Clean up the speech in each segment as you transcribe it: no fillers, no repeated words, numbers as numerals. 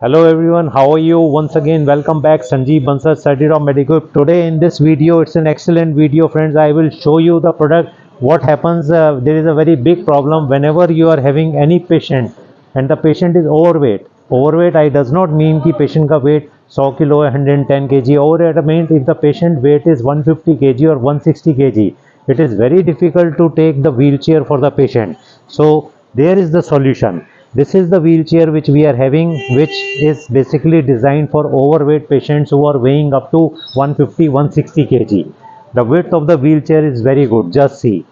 Hello everyone, how are you? Once again, welcome back. Sanjeev Bansal, Certified of Medical. Today in this video, it's an excellent video, friends. I will show you the product. What happens? There is a very big problem whenever you are having any patient and the patient is overweight. Overweight, I does not mean कि patient का weight 100 kilo 110 kg. Overweight means if the patient weight is 150 kg or 160 kg, it is very difficult to take the wheelchair for the patient. So there is the solution. This is the wheelchair which we are having, which is basically designed for overweight patients who are weighing up to 150-160 kg. The width of the wheelchair is very good. Just see.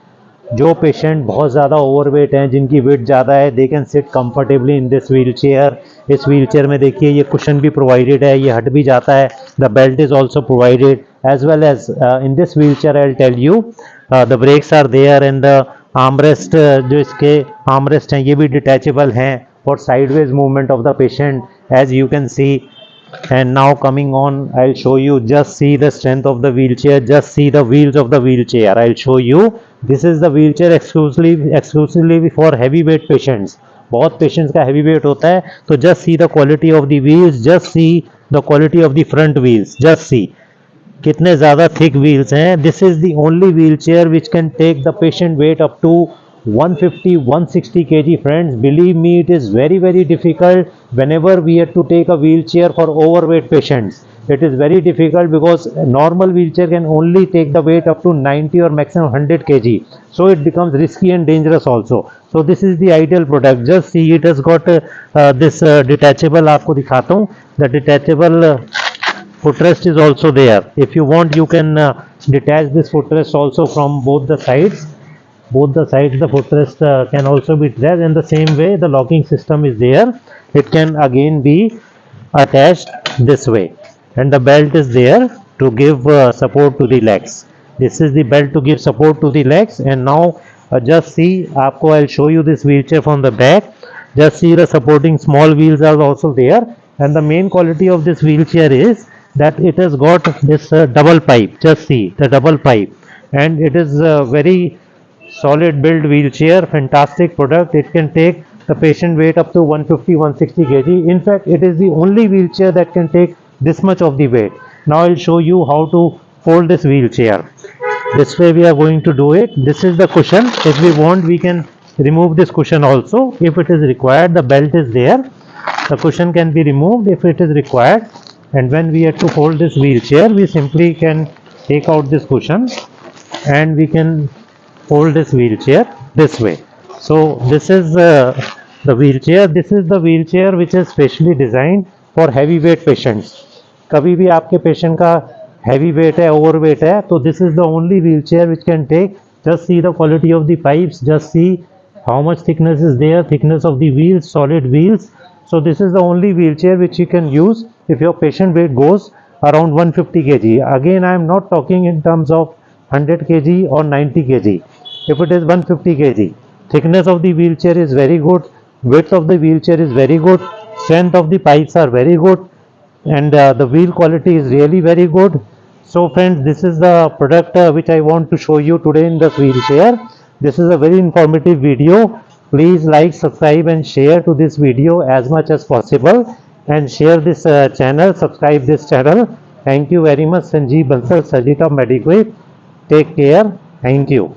जो patient बहुत ज़्यादा overweight हैं, जिनकी wait ज़्यादा है, they can sit comfortably in this wheel chair. इस wheel chair में देखिए ये कुशन भी प्रोवाइडेड है, ये हट भी जाता है. The belt is also provided as well as in this wheel chair. I will tell you the brakes are there and the armrest, जो इसके आर्मरेस्ट हैं ये भी डिटैचेबल हैं for sideways movement of the patient, as you can see. And now coming on, I'll show you. Just see the strength of the wheelchair. Just see the wheels of the wheelchair. I'll show you. This is the wheelchair exclusively for heavyweight patients. बहुत patients का heavy weight होता है, तो just see the quality of the wheels. Just see the quality of the front wheels. Just see कितने ज़्यादा thick wheels हैं. This is the only wheelchair which can take the patient weight up to 150-160 kg. Friends, believe me, it is very difficult whenever we have to take a wheelchair for overweight patients. It is very difficult because a normal wheelchair can only take the weight up to 90 or maximum 100 kg. So it becomes risky and dangerous also. So this is the ideal product. Just see, it has got this detachable. आपको दिखाता हूँ. The detachable footrest is also there. If you want, you can detach this footrest also from both the sides. The footrest can also be detached, and the same way the locking system is there. It can again be attached this way, and the belt is there to give support to the legs. This is the belt to give support to the legs. And now just see, आपको I'll show you this wheelchair from the back. Just see the supporting small wheels are also there, and the main quality of this wheelchair is that it has got this double pipe. Just see the double pipe, and it is very solid build wheelchair. Fantastic product. It can take the patient weight up to 150-160 kg. In fact, it is the only wheelchair that can take this much of the weight. Now I'll show you how to fold this wheelchair. This way we are going to do it. This is the cushion. If we want, we can remove this cushion also if it is required. The belt is there. The cushion can be removed if it is required. And when we have to fold this wheelchair, we simply can take out this cushion and we can fold this wheelchair this way. So this is the wheelchair. This is the wheelchair which is specially designed for heavyweight patients. कभी भी आपके patient का heavy weight है, overweight है, तो this is the only wheelchair which can take. Just see the quality of the pipes. Just see how much thickness is there. Thickness of the wheels, solid wheels. So this is the only wheelchair which you can use if your patient weight goes around 150 kg. Again, I am not talking in terms of 100 kg or 90 kg. If it is 150 kg, thickness of the wheelchair is very good, width of the wheelchair is very good, strength of the pipes are very good, and the wheel quality is really very good. So friends, this is the product which I want to show you today in this wheelchair. This is a very informative video. Please like, subscribe and share to this video as much as possible, and share this channel, subscribe this channel. Thank you very much. Sanjeev Bansal, Surgeon of Medical. Take care. Thank you.